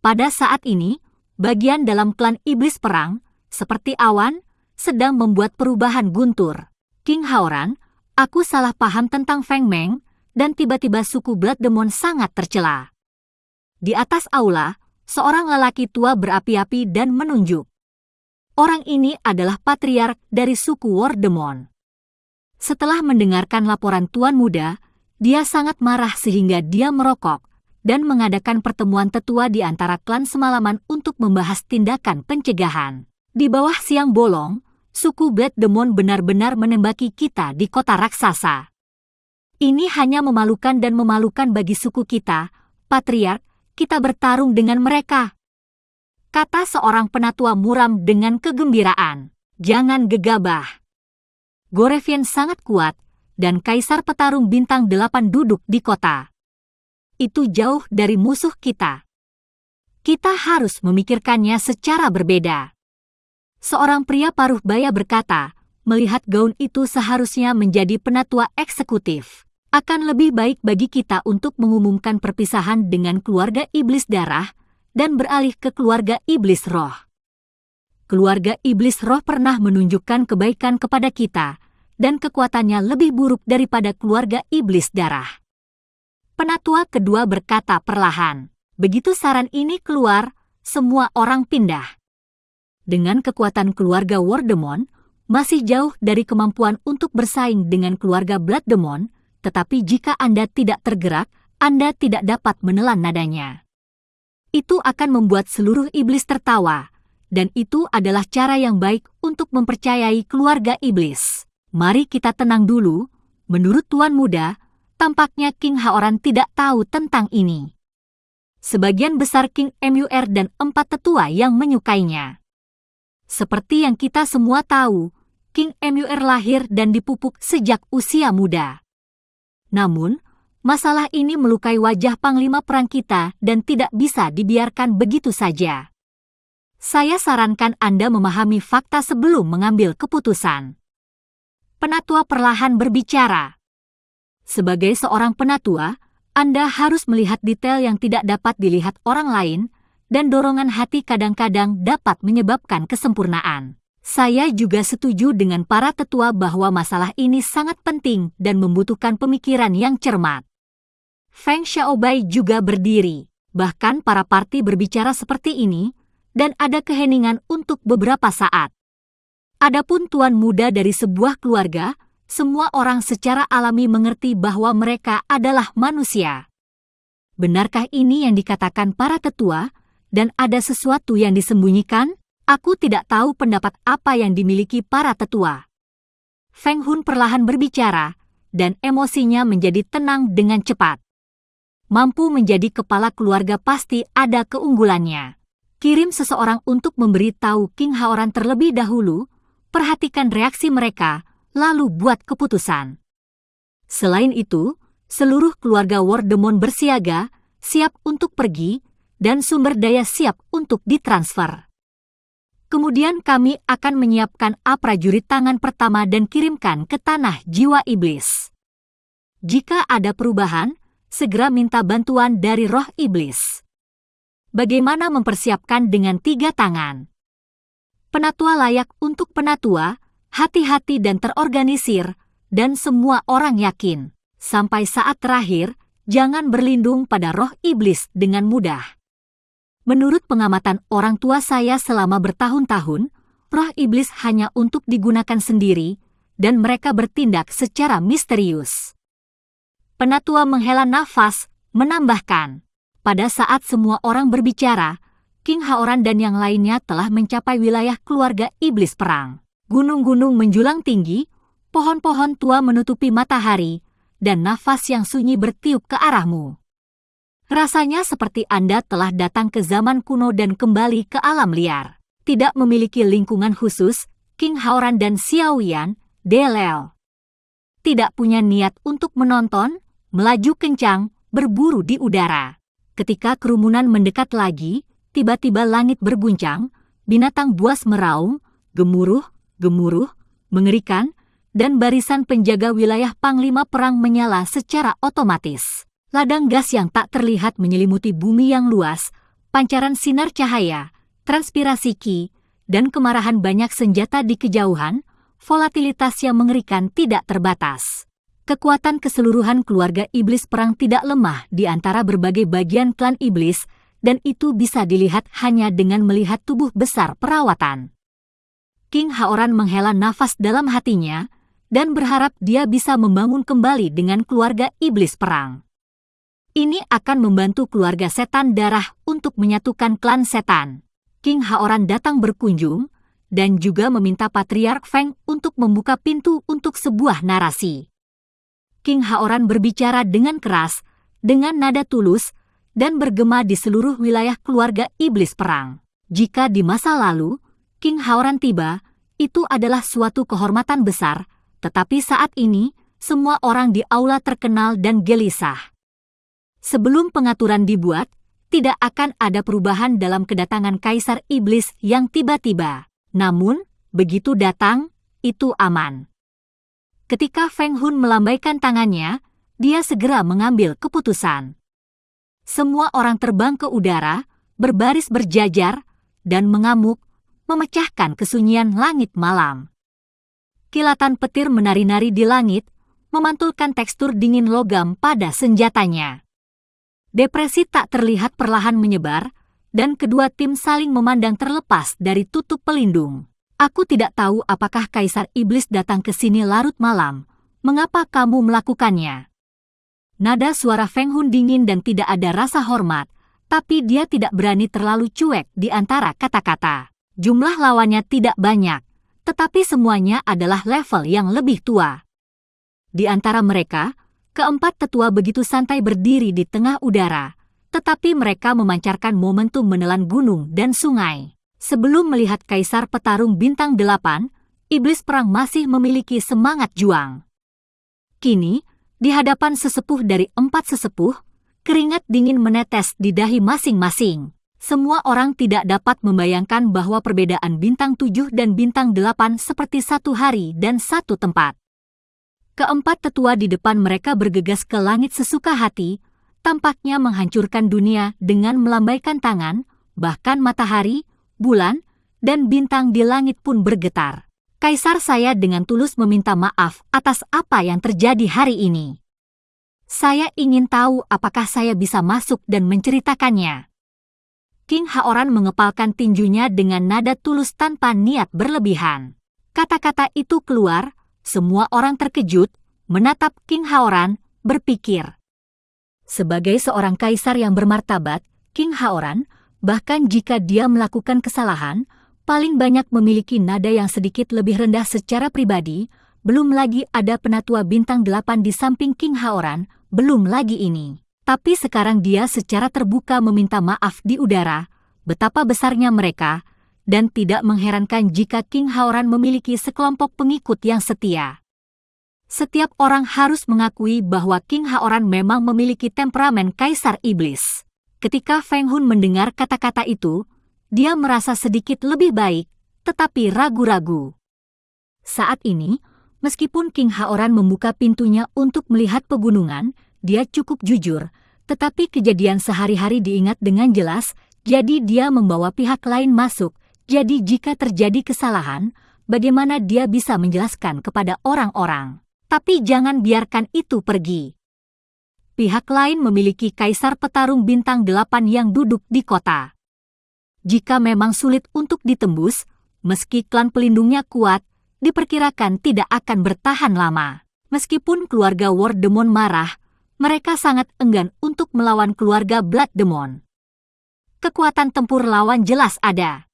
Pada saat ini, bagian dalam klan iblis perang, seperti awan, sedang membuat perubahan guntur. King Haoran, aku salah paham tentang Feng Meng, dan tiba-tiba suku Blood Demon sangat tercela. Di atas aula, seorang lelaki tua berapi-api dan menunjuk. Orang ini adalah patriark dari suku War Demon. Setelah mendengarkan laporan Tuan Muda, dia sangat marah sehingga dia merokok dan mengadakan pertemuan tetua di antara klan semalaman untuk membahas tindakan pencegahan. Di bawah siang bolong, suku Blood Demon benar-benar menembaki kita di kota raksasa. Ini hanya memalukan dan memalukan bagi suku kita, Patriark, kita bertarung dengan mereka. Kata seorang penatua muram dengan kegembiraan. Jangan gegabah. Gorevian sangat kuat, dan Kaisar Petarung Bintang 8 duduk di kota. Itu jauh dari musuh kita. Kita harus memikirkannya secara berbeda. Seorang pria paruh baya berkata, melihat gaun itu seharusnya menjadi penatua eksekutif. Akan lebih baik bagi kita untuk mengumumkan perpisahan dengan keluarga iblis darah dan beralih ke keluarga iblis roh. Keluarga iblis roh pernah menunjukkan kebaikan kepada kita, dan kekuatannya lebih buruk daripada keluarga iblis darah. Penatua kedua berkata perlahan. Begitu saran ini keluar, semua orang pindah. Dengan kekuatan keluarga War Demon, masih jauh dari kemampuan untuk bersaing dengan keluarga Blood Demon, tetapi jika Anda tidak tergerak, Anda tidak dapat menelan nadanya. Itu akan membuat seluruh iblis tertawa, dan itu adalah cara yang baik untuk mempercayai keluarga iblis. Mari kita tenang dulu. Menurut Tuan Muda, tampaknya King Haoran tidak tahu tentang ini. Sebagian besar King Mur dan 4 tetua yang menyukainya. Seperti yang kita semua tahu, King Mur lahir dan dipupuk sejak usia muda. Namun, masalah ini melukai wajah Panglima Perang kita dan tidak bisa dibiarkan begitu saja. Saya sarankan Anda memahami fakta sebelum mengambil keputusan. Penatua perlahan berbicara. Sebagai seorang penatua, Anda harus melihat detail yang tidak dapat dilihat orang lain, dan dorongan hati kadang-kadang dapat menyebabkan kesempurnaan. Saya juga setuju dengan para tetua bahwa masalah ini sangat penting dan membutuhkan pemikiran yang cermat. Feng Xiaobai juga berdiri. Bahkan para parti berbicara seperti ini, dan ada keheningan untuk beberapa saat. Adapun Tuan Muda dari sebuah keluarga, semua orang secara alami mengerti bahwa mereka adalah manusia. Benarkah ini yang dikatakan para tetua, dan ada sesuatu yang disembunyikan? Aku tidak tahu pendapat apa yang dimiliki para tetua. Feng Hun perlahan berbicara, dan emosinya menjadi tenang dengan cepat. Mampu menjadi kepala keluarga pasti ada keunggulannya. Kirim seseorang untuk memberitahu King Haoran terlebih dahulu, perhatikan reaksi mereka, lalu buat keputusan. Selain itu, seluruh keluarga War Demon bersiaga, siap untuk pergi, dan sumber daya siap untuk ditransfer. Kemudian kami akan menyiapkan prajurit tangan pertama dan kirimkan ke tanah jiwa iblis. Jika ada perubahan, segera minta bantuan dari roh iblis. Bagaimana mempersiapkan dengan 3 tangan? Penatua layak untuk penatua, hati-hati dan terorganisir, dan semua orang yakin. Sampai saat terakhir, jangan berlindung pada roh iblis dengan mudah. Menurut pengamatan orang tua saya selama bertahun-tahun, roh iblis hanya untuk digunakan sendiri, dan mereka bertindak secara misterius. Penatua menghela nafas, menambahkan, pada saat semua orang berbicara, King Haoran dan yang lainnya telah mencapai wilayah keluarga iblis perang. Gunung-gunung menjulang tinggi, pohon-pohon tua menutupi matahari, dan nafas yang sunyi bertiup ke arahmu. Rasanya seperti Anda telah datang ke zaman kuno dan kembali ke alam liar. Tidak memiliki lingkungan khusus, King Haoran dan Xiao Yan, Delel. Tidak punya niat untuk menonton, melaju kencang, berburu di udara. Ketika kerumunan mendekat lagi, tiba-tiba langit berguncang, binatang buas meraung, gemuruh, mengerikan, dan barisan penjaga wilayah Panglima Perang menyala secara otomatis. Ladang gas yang tak terlihat menyelimuti bumi yang luas, pancaran sinar cahaya, transpirasi Ki, dan kemarahan banyak senjata di kejauhan, volatilitas yang mengerikan tidak terbatas. Kekuatan keseluruhan keluarga iblis perang tidak lemah di antara berbagai bagian klan iblis, dan itu bisa dilihat hanya dengan melihat tubuh besar perawatan. King Haoran menghela nafas dalam hatinya, dan berharap dia bisa membangun kembali dengan keluarga iblis perang. Ini akan membantu keluarga setan darah untuk menyatukan klan setan. King Haoran datang berkunjung, dan juga meminta Patriark Feng untuk membuka pintu untuk sebuah narasi. King Haoran berbicara dengan keras, dengan nada tulus, dan bergema di seluruh wilayah keluarga iblis perang. Jika di masa lalu, King Haoran tiba, itu adalah suatu kehormatan besar, tetapi saat ini, semua orang di aula terkenal dan gelisah. Sebelum pengaturan dibuat, tidak akan ada perubahan dalam kedatangan Kaisar Iblis yang tiba-tiba. Namun, begitu datang, itu aman. Ketika Feng Hun melambaikan tangannya, dia segera mengambil keputusan. Semua orang terbang ke udara, berbaris berjajar, dan mengamuk, memecahkan kesunyian langit malam. Kilatan petir menari-nari di langit, memantulkan tekstur dingin logam pada senjatanya. Depresi tak terlihat perlahan menyebar, dan kedua tim saling memandang terlepas dari tutup pelindung. Aku tidak tahu apakah Kaisar Iblis datang ke sini larut malam. Mengapa kamu melakukannya? Nada suara Feng Hun dingin dan tidak ada rasa hormat, tapi dia tidak berani terlalu cuek di antara kata-kata. Jumlah lawannya tidak banyak, tetapi semuanya adalah level yang lebih tua. Di antara mereka, keempat tetua begitu santai berdiri di tengah udara, tetapi mereka memancarkan momentum menelan gunung dan sungai. Sebelum melihat Kaisar Petarung Bintang 8, Iblis Perang masih memiliki semangat juang. Kini, di hadapan sesepuh dari 4 sesepuh, keringat dingin menetes di dahi masing-masing. Semua orang tidak dapat membayangkan bahwa perbedaan Bintang 7 dan Bintang 8 seperti satu hari dan satu tempat. Keempat tetua di depan mereka bergegas ke langit sesuka hati, tampaknya menghancurkan dunia dengan melambaikan tangan, bahkan matahari, bulan, dan bintang di langit pun bergetar. Kaisar, saya dengan tulus meminta maaf atas apa yang terjadi hari ini. Saya ingin tahu apakah saya bisa masuk dan menceritakannya. King Haoran mengepalkan tinjunya dengan nada tulus tanpa niat berlebihan. Kata-kata itu keluar, semua orang terkejut, menatap King Haoran, berpikir. Sebagai seorang kaisar yang bermartabat, King Haoran, bahkan jika dia melakukan kesalahan, paling banyak memiliki nada yang sedikit lebih rendah secara pribadi, belum lagi ada penatua Bintang 8 di samping King Haoran, belum lagi ini. Tapi sekarang dia secara terbuka meminta maaf di udara, betapa besarnya mereka, dan tidak mengherankan jika King Haoran memiliki sekelompok pengikut yang setia. Setiap orang harus mengakui bahwa King Haoran memang memiliki temperamen Kaisar Iblis. Ketika Feng Hun mendengar kata-kata itu, dia merasa sedikit lebih baik, tetapi ragu-ragu. Saat ini, meskipun King Haoran membuka pintunya untuk melihat pegunungan, dia cukup jujur, tetapi kejadian sehari-hari diingat dengan jelas, jadi dia membawa pihak lain masuk. Jadi jika terjadi kesalahan, bagaimana dia bisa menjelaskan kepada orang-orang? Tapi jangan biarkan itu pergi. Pihak lain memiliki Kaisar Petarung Bintang 8 yang duduk di kota. Jika memang sulit untuk ditembus, meski klan pelindungnya kuat, diperkirakan tidak akan bertahan lama. Meskipun keluarga War Demon marah, mereka sangat enggan untuk melawan keluarga Blood Demon. Kekuatan tempur lawan jelas ada.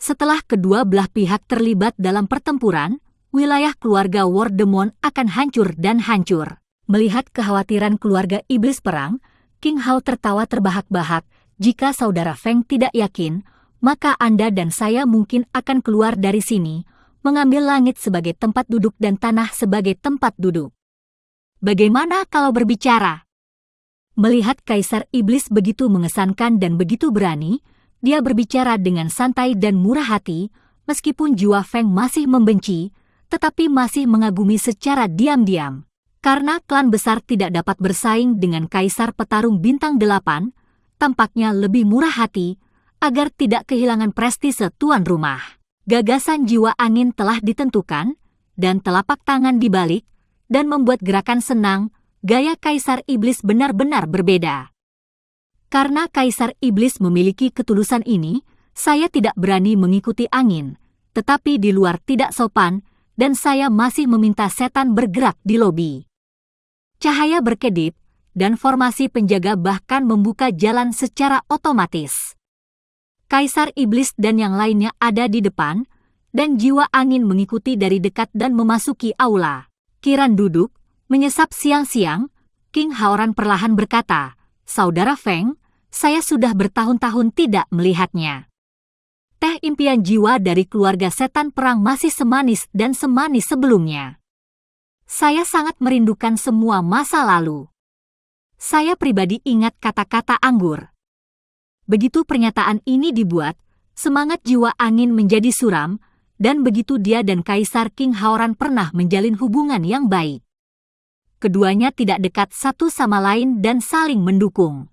Setelah kedua belah pihak terlibat dalam pertempuran, wilayah keluarga War Demon akan hancur dan hancur. Melihat kekhawatiran keluarga Iblis Perang, King Hao tertawa terbahak-bahak. Jika saudara Feng tidak yakin, maka Anda dan saya mungkin akan keluar dari sini, mengambil langit sebagai tempat duduk dan tanah sebagai tempat duduk. Bagaimana kalau berbicara? Melihat Kaisar Iblis begitu mengesankan dan begitu berani, dia berbicara dengan santai dan murah hati, meskipun jiwa Feng masih membenci, tetapi masih mengagumi secara diam-diam. Karena klan besar tidak dapat bersaing dengan Kaisar Petarung Bintang 8, tampaknya lebih murah hati agar tidak kehilangan prestise tuan rumah. Gagasan jiwa angin telah ditentukan dan telapak tangan dibalik dan membuat gerakan senang gaya Kaisar Iblis benar-benar berbeda. Karena Kaisar Iblis memiliki ketulusan ini, saya tidak berani mengikuti angin, tetapi di luar tidak sopan dan saya masih meminta setan bergerak di lobi. Cahaya berkedip dan formasi penjaga bahkan membuka jalan secara otomatis. Kaisar Iblis dan yang lainnya ada di depan, dan jiwa angin mengikuti dari dekat dan memasuki aula. Kiran duduk, menyesap siang-siang. King Haoran perlahan berkata, "Saudara Feng, saya sudah bertahun-tahun tidak melihatnya. Teh impian jiwa dari keluarga setan perang masih semanis dan semanis sebelumnya. Saya sangat merindukan semua masa lalu. Saya pribadi ingat kata-kata anggur." Begitu pernyataan ini dibuat, semangat jiwa angin menjadi suram, dan begitu dia dan Kaisar King Haoran pernah menjalin hubungan yang baik. Keduanya tidak dekat satu sama lain dan saling mendukung.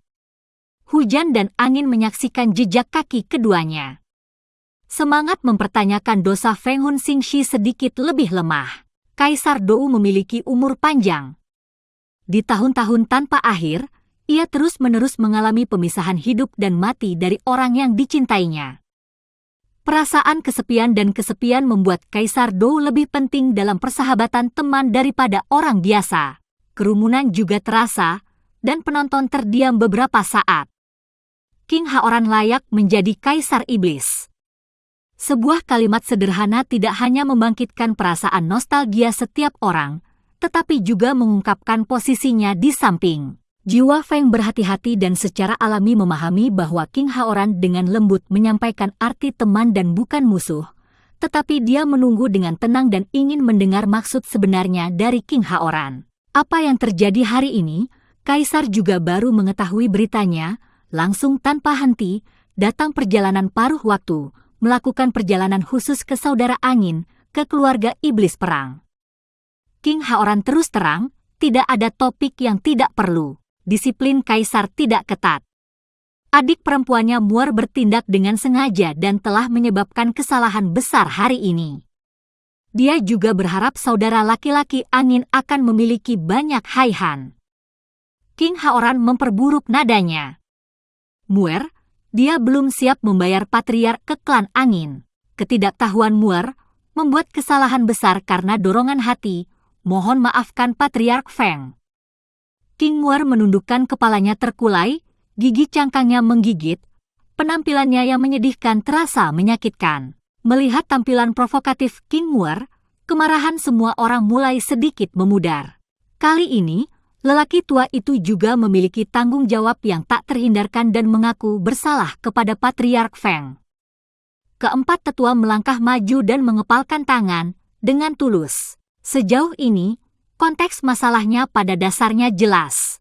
Hujan dan angin menyaksikan jejak kaki keduanya. Semangat mempertanyakan dosa Feng Hun Xingxi sedikit lebih lemah. Kaisar Dou memiliki umur panjang. Di tahun-tahun tanpa akhir, ia terus-menerus mengalami pemisahan hidup dan mati dari orang yang dicintainya. Perasaan kesepian dan kesepian membuat Kaisar Dou lebih penting dalam persahabatan teman daripada orang biasa. Kerumunan juga terasa, dan penonton terdiam beberapa saat. King Haoran layak menjadi Kaisar Iblis. Sebuah kalimat sederhana tidak hanya membangkitkan perasaan nostalgia setiap orang, tetapi juga mengungkapkan posisinya di samping. Jiwa Feng berhati-hati dan secara alami memahami bahwa King Haoran dengan lembut menyampaikan arti teman dan bukan musuh, tetapi dia menunggu dengan tenang dan ingin mendengar maksud sebenarnya dari King Haoran. Apa yang terjadi hari ini, Kaisar juga baru mengetahui beritanya, langsung tanpa henti, datang perjalanan paruh waktu, melakukan perjalanan khusus ke Saudara Angin, ke keluarga Iblis Perang. King Haoran terus terang, tidak ada topik yang tidak perlu. Disiplin Kaisar tidak ketat. Adik perempuannya Muer bertindak dengan sengaja dan telah menyebabkan kesalahan besar hari ini. Dia juga berharap saudara laki-laki angin akan memiliki banyak haihan. King Haoran memperburuk nadanya. Muer, dia belum siap membayar patriark ke klan angin. Ketidaktahuan Muer membuat kesalahan besar karena dorongan hati. Mohon maafkan Patriark Feng. King Muer menundukkan kepalanya terkulai, gigi cangkangnya menggigit. Penampilannya yang menyedihkan terasa menyakitkan. Melihat tampilan provokatif King Muer, kemarahan semua orang mulai sedikit memudar. Kali ini, lelaki tua itu juga memiliki tanggung jawab yang tak terhindarkan dan mengaku bersalah kepada Patriark Feng. Keempat tetua melangkah maju dan mengepalkan tangan dengan tulus. Sejauh ini, konteks masalahnya pada dasarnya jelas.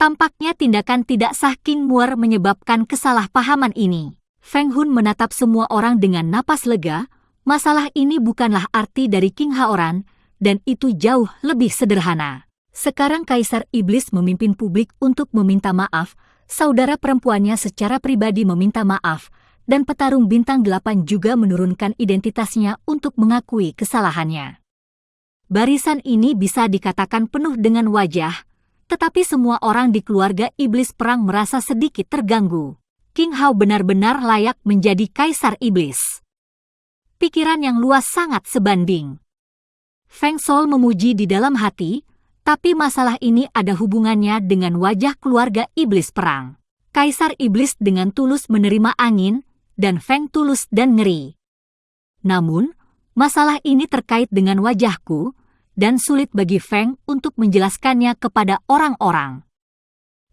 Tampaknya tindakan tidak sah King Muer menyebabkan kesalahpahaman ini. Feng Hun menatap semua orang dengan napas lega. Masalah ini bukanlah arti dari King Haoran, dan itu jauh lebih sederhana. Sekarang Kaisar Iblis memimpin publik untuk meminta maaf, saudara perempuannya secara pribadi meminta maaf, dan petarung bintang 8 juga menurunkan identitasnya untuk mengakui kesalahannya. Barisan ini bisa dikatakan penuh dengan wajah, tetapi semua orang di keluarga Iblis Perang merasa sedikit terganggu. King Hao benar-benar layak menjadi Kaisar Iblis. Pikiran yang luas sangat sebanding. Feng Sol memuji di dalam hati, tapi masalah ini ada hubungannya dengan wajah keluarga Iblis Perang. Kaisar Iblis dengan tulus menerima angin, dan Feng tulus dan ngeri. Namun, masalah ini terkait dengan wajahku, dan sulit bagi Feng untuk menjelaskannya kepada orang-orang.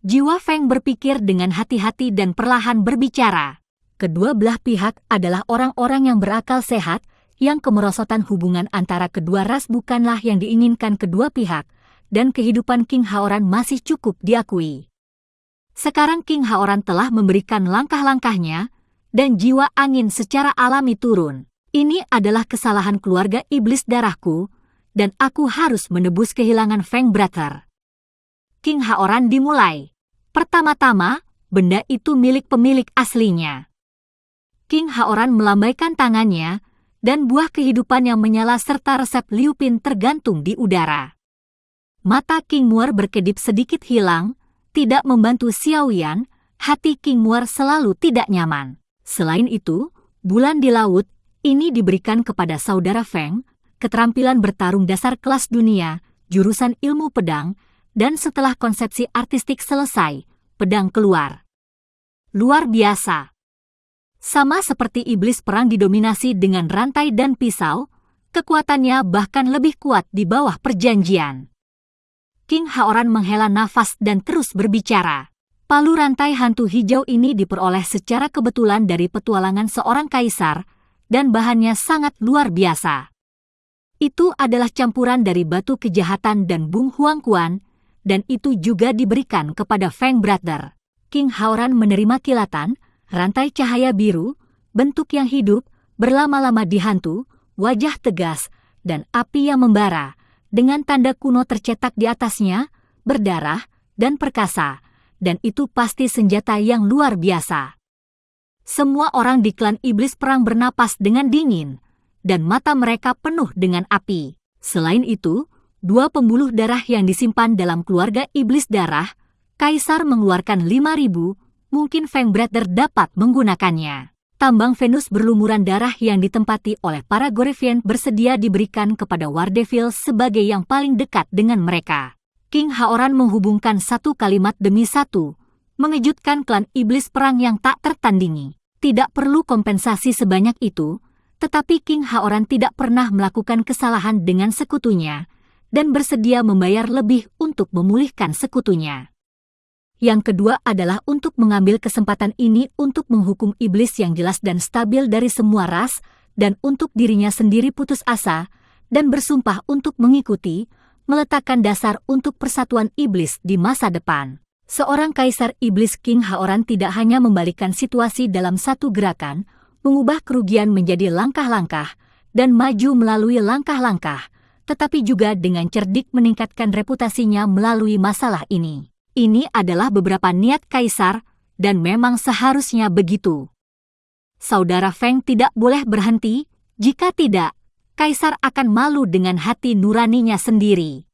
Jiwa Feng berpikir dengan hati-hati dan perlahan berbicara. Kedua belah pihak adalah orang-orang yang berakal sehat, yang kemerosotan hubungan antara kedua ras bukanlah yang diinginkan kedua pihak, dan kehidupan King Haoran masih cukup diakui. Sekarang King Haoran telah memberikan langkah-langkahnya, dan jiwa angin secara alami turun. Ini adalah kesalahan keluarga Iblis darahku, dan aku harus menebus kehilangan Feng Brother. King Haoran dimulai. Pertama-tama, benda itu milik pemilik aslinya. King Haoran melambaikan tangannya, dan buah kehidupan yang menyala serta resep Liu Pin tergantung di udara. Mata King Muer berkedip sedikit hilang, tidak membantu Xiao Yan, hati King Muer selalu tidak nyaman. Selain itu, bulan di laut, ini diberikan kepada saudara Feng, keterampilan bertarung dasar kelas dunia, jurusan ilmu pedang, dan setelah konsepsi artistik selesai, pedang keluar. Luar biasa. Sama seperti iblis perang didominasi dengan rantai dan pisau, kekuatannya bahkan lebih kuat di bawah perjanjian. King Haoran menghela nafas dan terus berbicara. Palu rantai hantu hijau ini diperoleh secara kebetulan dari petualangan seorang kaisar, dan bahannya sangat luar biasa. Itu adalah campuran dari batu kejahatan dan Bung Huangquan, dan itu juga diberikan kepada Feng Brother. King Haoran menerima kilatan, rantai cahaya biru, bentuk yang hidup, berlama-lama dihantu, wajah tegas, dan api yang membara, dengan tanda kuno tercetak di atasnya, berdarah, dan perkasa, dan itu pasti senjata yang luar biasa. Semua orang di klan iblis perang bernapas dengan dingin, dan mata mereka penuh dengan api. Selain itu, 2 pembuluh darah yang disimpan dalam keluarga iblis darah, Kaisar mengeluarkan 5.000, mungkin Feng Brother dapat menggunakannya. Tambang Venus berlumuran darah yang ditempati oleh para Gorevian bersedia diberikan kepada Wardevil sebagai yang paling dekat dengan mereka. King Haoran menghubungkan satu kalimat demi satu, mengejutkan klan iblis perang yang tak tertandingi. Tidak perlu kompensasi sebanyak itu, tetapi King Haoran tidak pernah melakukan kesalahan dengan sekutunya, dan bersedia membayar lebih untuk memulihkan sekutunya. Yang kedua adalah untuk mengambil kesempatan ini untuk menghukum iblis yang jelas dan stabil dari semua ras, dan untuk dirinya sendiri putus asa, dan bersumpah untuk mengikuti, meletakkan dasar untuk persatuan iblis di masa depan. Seorang kaisar iblis King Haoran tidak hanya membalikkan situasi dalam satu gerakan, mengubah kerugian menjadi langkah-langkah, dan maju melalui langkah-langkah, tetapi juga dengan cerdik meningkatkan reputasinya melalui masalah ini. Ini adalah beberapa niat kaisar, dan memang seharusnya begitu. Saudara Feng tidak boleh berhenti, jika tidak, kaisar akan malu dengan hati nuraninya sendiri.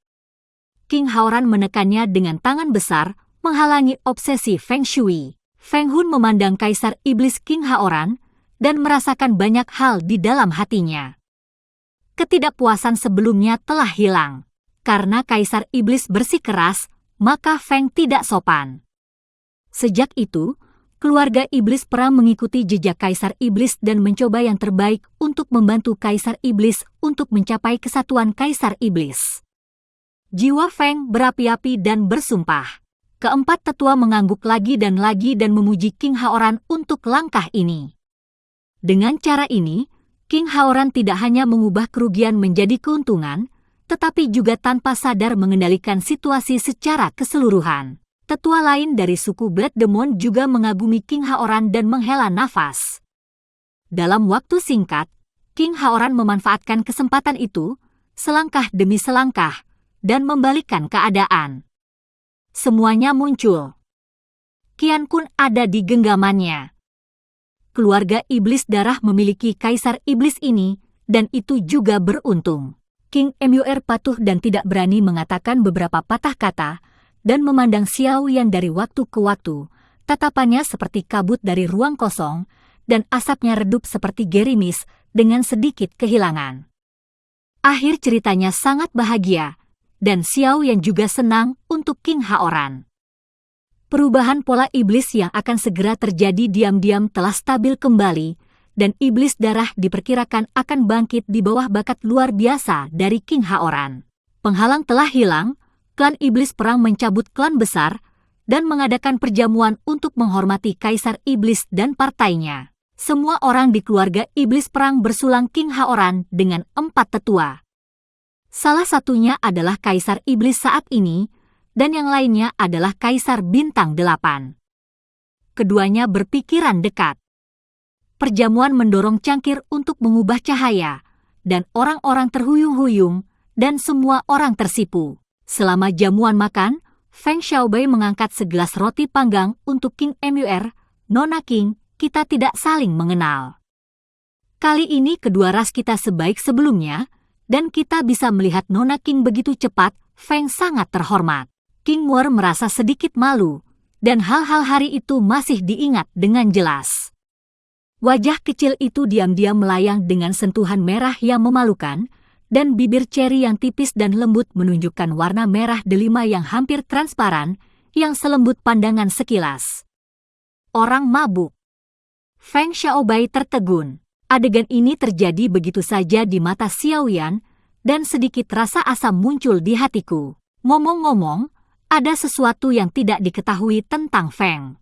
King Haoran menekannya dengan tangan besar, menghalangi obsesi Feng Shui. Feng Hun memandang kaisar iblis King Haoran, dan merasakan banyak hal di dalam hatinya. Ketidakpuasan sebelumnya telah hilang. Karena kaisar iblis bersikeras, maka Feng tidak sopan. Sejak itu, keluarga iblis perang mengikuti jejak kaisar iblis dan mencoba yang terbaik untuk membantu kaisar iblis untuk mencapai kesatuan kaisar iblis. Jiwa Feng berapi-api dan bersumpah. Keempat tetua mengangguk lagi dan memuji King Haoran untuk langkah ini. Dengan cara ini, King Haoran tidak hanya mengubah kerugian menjadi keuntungan, tetapi juga tanpa sadar mengendalikan situasi secara keseluruhan. Tetua lain dari suku Blood Demon juga mengagumi King Haoran dan menghela nafas. Dalam waktu singkat, King Haoran memanfaatkan kesempatan itu, selangkah demi selangkah, dan membalikkan keadaan. Semuanya muncul. Qian Kun ada di genggamannya. Keluarga iblis darah memiliki kaisar iblis ini, dan itu juga beruntung. King Mur patuh dan tidak berani mengatakan beberapa patah kata, dan memandang Xiao Yan dari waktu ke waktu, tatapannya seperti kabut dari ruang kosong, dan asapnya redup seperti gerimis dengan sedikit kehilangan. Akhir ceritanya sangat bahagia, dan Xiao Yan juga senang untuk King Haoran. Perubahan pola iblis yang akan segera terjadi diam-diam telah stabil kembali, dan iblis darah diperkirakan akan bangkit di bawah bakat luar biasa dari King Haoran. Penghalang telah hilang, klan iblis perang mencabut klan besar, dan mengadakan perjamuan untuk menghormati kaisar iblis dan partainya. Semua orang di keluarga iblis perang bersulang King Haoran dengan 4 tetua. Salah satunya adalah kaisar iblis saat ini, dan yang lainnya adalah kaisar bintang 8. Keduanya berpikiran dekat. Perjamuan mendorong cangkir untuk mengubah cahaya, dan orang-orang terhuyung-huyung, dan semua orang tersipu. Selama jamuan makan, Feng Xiaobai mengangkat segelas roti panggang untuk King Mur. Nona King, kita tidak saling mengenal. Kali ini kedua ras kita sebaik sebelumnya, dan kita bisa melihat Nona King begitu cepat. Feng sangat terhormat. King Mur merasa sedikit malu, dan hal-hal hari itu masih diingat dengan jelas. Wajah kecil itu diam-diam melayang dengan sentuhan merah yang memalukan, dan bibir ceri yang tipis dan lembut menunjukkan warna merah delima yang hampir transparan, yang selembut pandangan sekilas. Orang mabuk. Feng Xiaobai tertegun. Adegan ini terjadi begitu saja di mata Xiaoyan, dan sedikit rasa asam muncul di hatiku. Ngomong-ngomong, ada sesuatu yang tidak diketahui tentang Feng.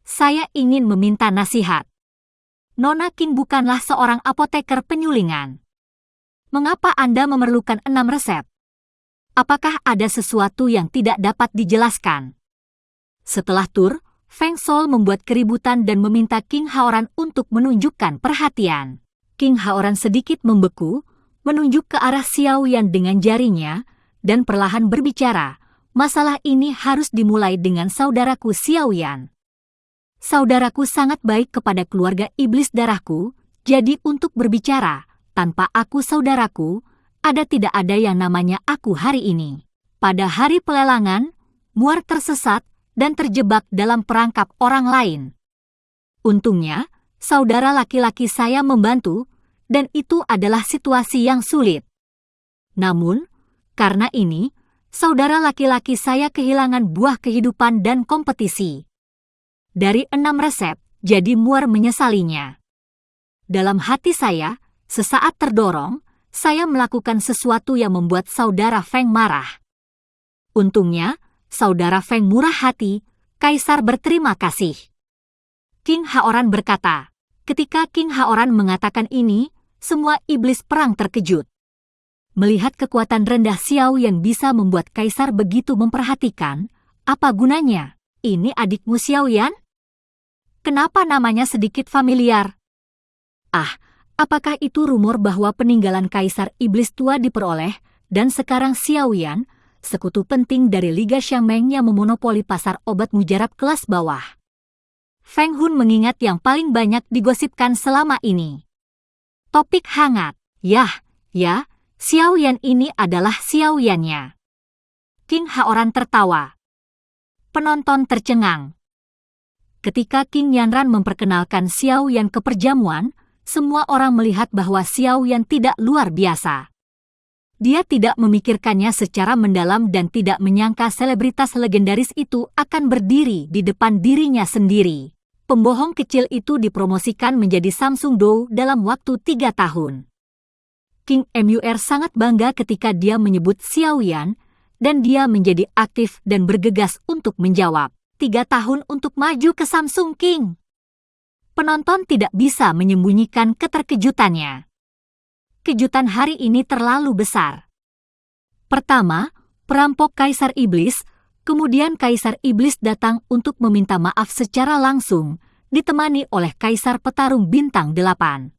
Saya ingin meminta nasihat. Nona King bukanlah seorang apoteker penyulingan. Mengapa Anda memerlukan 6 resep? Apakah ada sesuatu yang tidak dapat dijelaskan? Setelah tur, Feng Sol membuat keributan dan meminta King Haoran untuk menunjukkan perhatian. King Haoran sedikit membeku, menunjuk ke arah Xiaoyan dengan jarinya, dan perlahan berbicara, masalah ini harus dimulai dengan saudaraku Xiaoyan. Saudaraku sangat baik kepada keluarga iblis darahku, jadi untuk berbicara, tanpa aku saudaraku, tidak ada yang namanya aku hari ini. Pada hari pelelangan, Muar tersesat dan terjebak dalam perangkap orang lain. Untungnya, saudara laki-laki saya membantu, dan itu adalah situasi yang sulit. Namun, karena ini, saudara laki-laki saya kehilangan buah kehidupan dan kompetisi. Dari 6 resep, jadi Muar menyesalinya. Dalam hati saya, sesaat terdorong, saya melakukan sesuatu yang membuat saudara Feng marah. Untungnya, saudara Feng murah hati, Kaisar berterima kasih. King Haoran berkata. Ketika King Haoran mengatakan ini, semua iblis perang terkejut. Melihat kekuatan rendah Xiao yang bisa membuat Kaisar begitu memperhatikan, apa gunanya? Ini adikmu Xiaoyan? Kenapa namanya sedikit familiar? Apakah itu rumor bahwa peninggalan Kaisar Iblis Tua diperoleh, dan sekarang Xiaoyan, sekutu penting dari Liga Xiangmeng yang memonopoli pasar obat mujarab kelas bawah? Feng Hun mengingat yang paling banyak digosipkan selama ini. Topik hangat. Ya, Xiaoyan ini adalah Xiaoyannya. King Haoran tertawa. Penonton tercengang. Ketika King Yanran memperkenalkan Xiaoyan ke perjamuan, semua orang melihat bahwa Xiaoyan tidak luar biasa. Dia tidak memikirkannya secara mendalam dan tidak menyangka selebritas legendaris itu akan berdiri di depan dirinya sendiri. Pembohong kecil itu dipromosikan menjadi Samsung Dou dalam waktu 3 tahun. King Mur sangat bangga ketika dia menyebut Xiaoyan, dan dia menjadi aktif dan bergegas untuk menjawab. 3 tahun untuk maju ke Samsung King. Penonton tidak bisa menyembunyikan keterkejutannya. Kejutan hari ini terlalu besar. Pertama, perampok Kaisar Iblis, kemudian Kaisar Iblis datang untuk meminta maaf secara langsung, ditemani oleh Kaisar Petarung Bintang 8.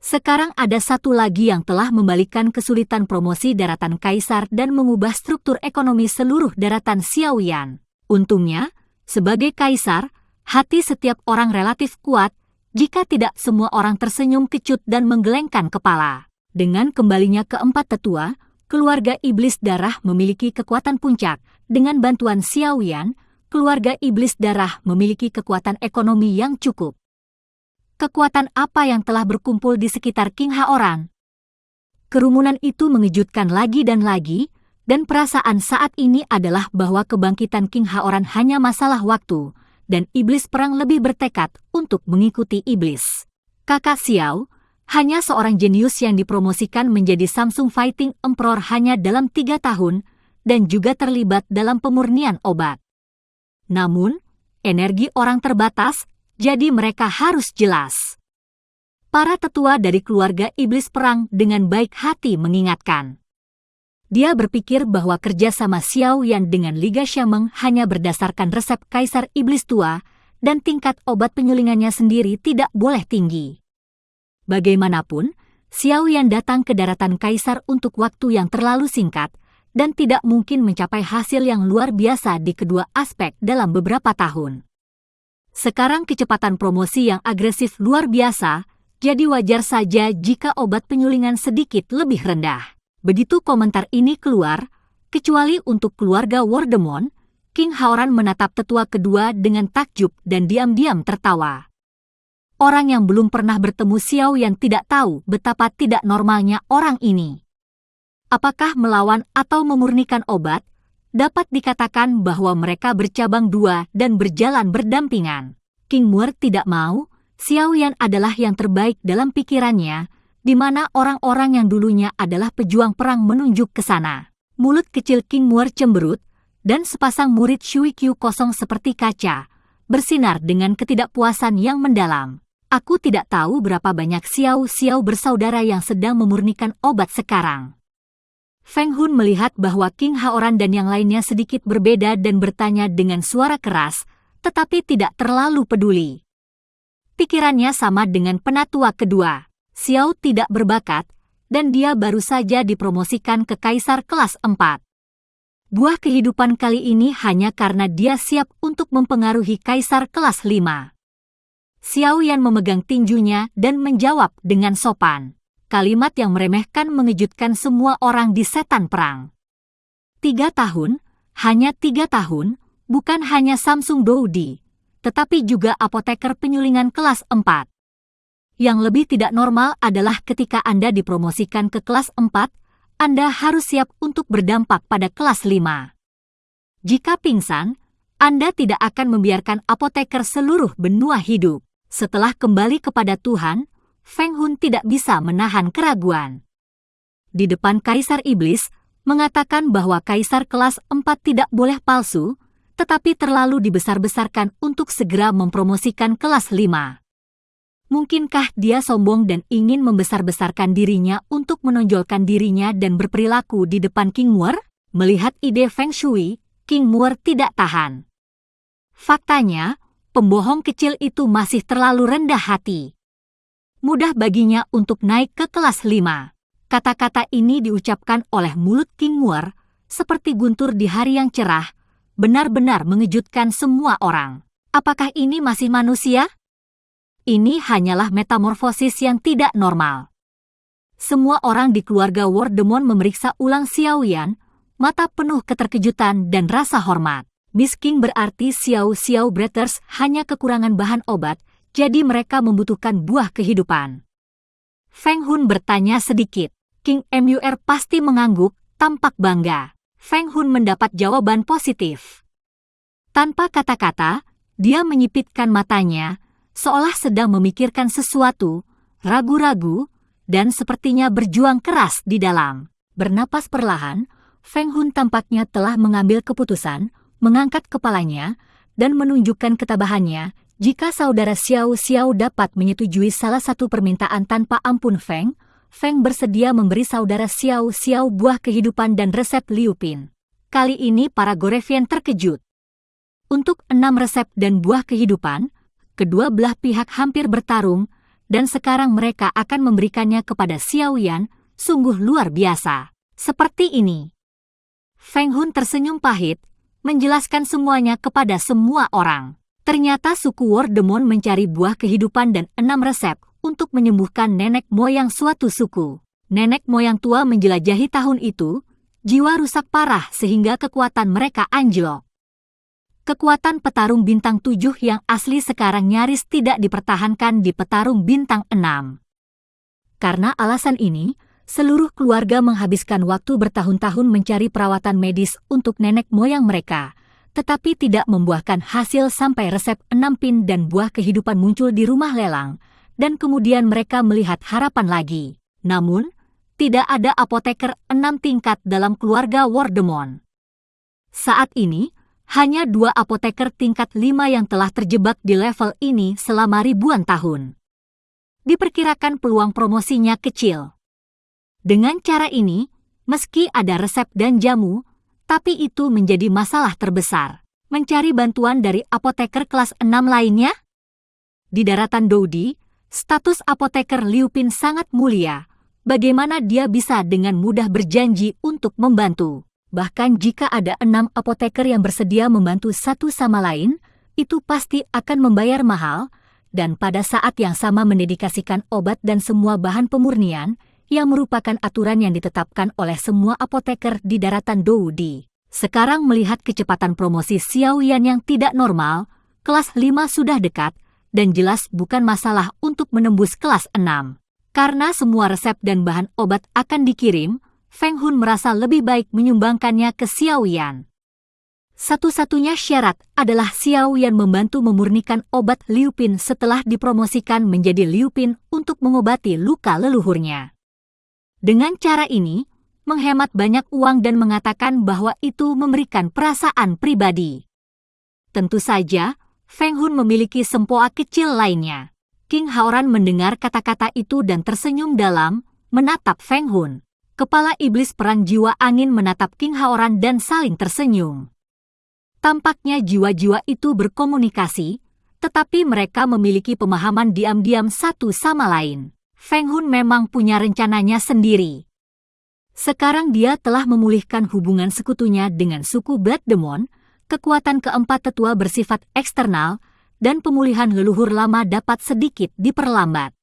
Sekarang ada satu lagi yang telah membalikkan kesulitan promosi daratan Kaisar dan mengubah struktur ekonomi seluruh daratan Xiaoyan. Untungnya, sebagai Kaisar, hati setiap orang relatif kuat, jika tidak semua orang tersenyum kecut dan menggelengkan kepala. Dengan kembalinya keempat tetua, keluarga Iblis Darah memiliki kekuatan puncak. Dengan bantuan Xiaoyan, keluarga Iblis Darah memiliki kekuatan ekonomi yang cukup. Kekuatan apa yang telah berkumpul di sekitar King Haoran? Kerumunan itu mengejutkan lagi, dan perasaan saat ini adalah bahwa kebangkitan King Haoran hanya masalah waktu, dan iblis perang lebih bertekad untuk mengikuti iblis. Kakak Xiao, hanya seorang jenius yang dipromosikan menjadi Samsung Fighting Emperor hanya dalam 3 tahun, dan juga terlibat dalam pemurnian obat. Namun, energi orang terbatas, jadi mereka harus jelas. Para tetua dari keluarga iblis perang dengan baik hati mengingatkan. Dia berpikir bahwa kerjasama Xiaoyan dengan Liga Xiangmeng hanya berdasarkan resep Kaisar Iblis Tua, dan tingkat obat penyulingannya sendiri tidak boleh tinggi. Bagaimanapun, Xiaoyan datang ke daratan Kaisar untuk waktu yang terlalu singkat, dan tidak mungkin mencapai hasil yang luar biasa di kedua aspek dalam beberapa tahun. Sekarang kecepatan promosi yang agresif luar biasa, jadi wajar saja jika obat penyulingan sedikit lebih rendah. Begitu komentar ini keluar, kecuali untuk keluarga Wardemon, King Haoran menatap tetua kedua dengan takjub dan diam-diam tertawa. Orang yang belum pernah bertemu Xiao Yan tidak tahu betapa tidak normalnya orang ini. Apakah melawan atau memurnikan obat? Dapat dikatakan bahwa mereka bercabang dua dan berjalan berdampingan. King Muer tidak mau, Xiao Yan adalah yang terbaik dalam pikirannya, di mana orang-orang yang dulunya adalah pejuang perang menunjuk ke sana. Mulut kecil King Muer cemberut, dan sepasang murid Shui Qiu kosong seperti kaca, bersinar dengan ketidakpuasan yang mendalam. Aku tidak tahu berapa banyak Xiao bersaudara yang sedang memurnikan obat sekarang. Feng Hun melihat bahwa King Haoran dan yang lainnya sedikit berbeda dan bertanya dengan suara keras, tetapi tidak terlalu peduli. Pikirannya sama dengan penatua kedua. Xiao tidak berbakat, dan dia baru saja dipromosikan ke kaisar kelas 4. Buah kehidupan kali ini hanya karena dia siap untuk mempengaruhi kaisar kelas 5. Xiao Yan memegang tinjunya dan menjawab dengan sopan. Kalimat yang meremehkan mengejutkan semua orang di setan perang. 3 tahun, hanya 3 tahun, bukan hanya Samsung Doudi, tetapi juga apoteker penyulingan kelas 4. Yang lebih tidak normal adalah ketika Anda dipromosikan ke kelas 4, Anda harus siap untuk berdampak pada kelas 5. Jika pingsan, Anda tidak akan membiarkan apoteker seluruh benua hidup. Setelah kembali kepada Tuhan, Feng Hun tidak bisa menahan keraguan. Di depan Kaisar Iblis, mengatakan bahwa Kaisar kelas 4 tidak boleh palsu, tetapi terlalu dibesar-besarkan untuk segera mempromosikan kelas 5. Mungkinkah dia sombong dan ingin membesar-besarkan dirinya untuk menonjolkan dirinya dan berperilaku di depan King Muer? Melihat ide Feng Shui, King Muer tidak tahan. Faktanya, pembohong kecil itu masih terlalu rendah hati. Mudah baginya untuk naik ke kelas 5. Kata-kata ini diucapkan oleh mulut King Muer, seperti guntur di hari yang cerah, benar-benar mengejutkan semua orang. Apakah ini masih manusia? Ini hanyalah metamorfosis yang tidak normal. Semua orang di keluarga Wardemon memeriksa ulang Xiao Yan, mata penuh keterkejutan dan rasa hormat. Miss King berarti Xiao Bretters hanya kekurangan bahan obat, jadi mereka membutuhkan buah kehidupan. Feng Hun bertanya sedikit. King Muer pasti mengangguk, tampak bangga. Feng Hun mendapat jawaban positif. Tanpa kata-kata, dia menyipitkan matanya, seolah sedang memikirkan sesuatu, ragu-ragu, dan sepertinya berjuang keras di dalam. Bernapas perlahan, Feng Hun tampaknya telah mengambil keputusan, mengangkat kepalanya, dan menunjukkan ketabahannya. Jika saudara Xiao dapat menyetujui salah satu permintaan tanpa ampun Feng bersedia memberi saudara Xiao buah kehidupan dan resep Liu Pin. Kali ini para Gorevian terkejut. Untuk 6 resep dan buah kehidupan, kedua belah pihak hampir bertarung, dan sekarang mereka akan memberikannya kepada Xiao Yan, sungguh luar biasa. Seperti ini. Feng Hun tersenyum pahit, menjelaskan semuanya kepada semua orang. Ternyata suku Wardemon mencari buah kehidupan dan 6 resep untuk menyembuhkan nenek moyang suatu suku. Nenek moyang tua menjelajahi tahun itu, jiwa rusak parah sehingga kekuatan mereka anjlok. Kekuatan petarung bintang 7 yang asli sekarang nyaris tidak dipertahankan di petarung bintang 6. Karena alasan ini, seluruh keluarga menghabiskan waktu bertahun-tahun mencari perawatan medis untuk nenek moyang mereka, tetapi tidak membuahkan hasil sampai resep 6 pin dan buah kehidupan muncul di rumah lelang, dan kemudian mereka melihat harapan lagi. Namun, tidak ada apoteker 6 tingkat dalam keluarga Wardemon. Saat ini, hanya 2 apoteker tingkat 5 yang telah terjebak di level ini selama ribuan tahun. Diperkirakan peluang promosinya kecil. Dengan cara ini, meski ada resep dan jamu, tapi itu menjadi masalah terbesar. Mencari bantuan dari apoteker kelas 6 lainnya? Di daratan Doudi, status apoteker Liu Pin sangat mulia. Bagaimana dia bisa dengan mudah berjanji untuk membantu? Bahkan jika ada 6 apoteker yang bersedia membantu satu sama lain, itu pasti akan membayar mahal, dan pada saat yang sama mendedikasikan obat dan semua bahan pemurnian, yang merupakan aturan yang ditetapkan oleh semua apoteker di daratan Doudi. Sekarang melihat kecepatan promosi Xiao Yan yang tidak normal, kelas 5 sudah dekat, dan jelas bukan masalah untuk menembus kelas 6. Karena semua resep dan bahan obat akan dikirim, Feng Hun merasa lebih baik menyumbangkannya ke Xiao Yan. Satu-satunya syarat adalah Xiao Yan membantu memurnikan obat Liu Pin setelah dipromosikan menjadi Liu Pin untuk mengobati luka leluhurnya. Dengan cara ini, menghemat banyak uang dan mengatakan bahwa itu memberikan perasaan pribadi. Tentu saja, Feng Hun memiliki sempoa kecil lainnya. King Haoran mendengar kata-kata itu dan tersenyum dalam, menatap Feng Hun. Kepala iblis perang jiwa angin menatap King Haoran dan saling tersenyum. Tampaknya jiwa-jiwa itu berkomunikasi, tetapi mereka memiliki pemahaman diam-diam satu sama lain. Feng Hun memang punya rencananya sendiri. Sekarang dia telah memulihkan hubungan sekutunya dengan suku Blood Demon, kekuatan keempat tetua bersifat eksternal, dan pemulihan leluhur lama dapat sedikit diperlambat.